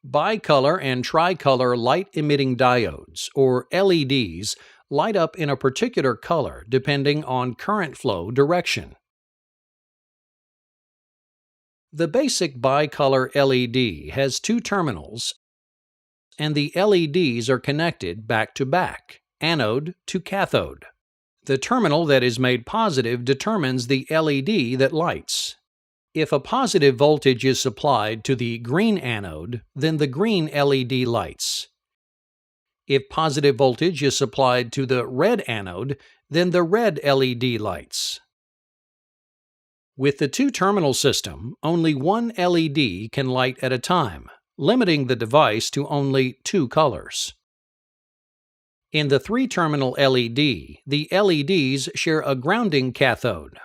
Bicolor and tricolor light-emitting diodes, or LEDs, light up in a particular color depending on current flow direction. The basic bicolor LED has two terminals, and the LEDs are connected back to back, anode to cathode. The terminal that is made positive determines the LED that lights. If a positive voltage is supplied to the green anode, then the green LED lights. If positive voltage is supplied to the red anode, then the red LED lights. With the two-terminal system, only one LED can light at a time, limiting the device to only two colors. In the three-terminal LED, the LEDs share a grounding cathode.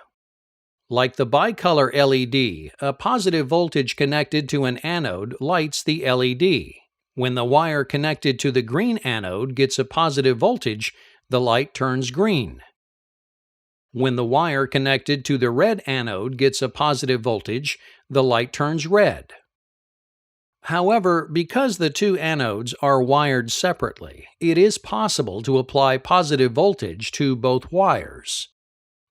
Like the bicolor LED, a positive voltage connected to an anode lights the LED. When the wire connected to the green anode gets a positive voltage, the light turns green. When the wire connected to the red anode gets a positive voltage, the light turns red. However, because the two anodes are wired separately, it is possible to apply positive voltage to both wires.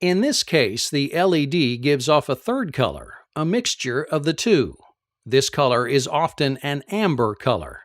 In this case, the LED gives off a third color, a mixture of the two. This color is often an amber color.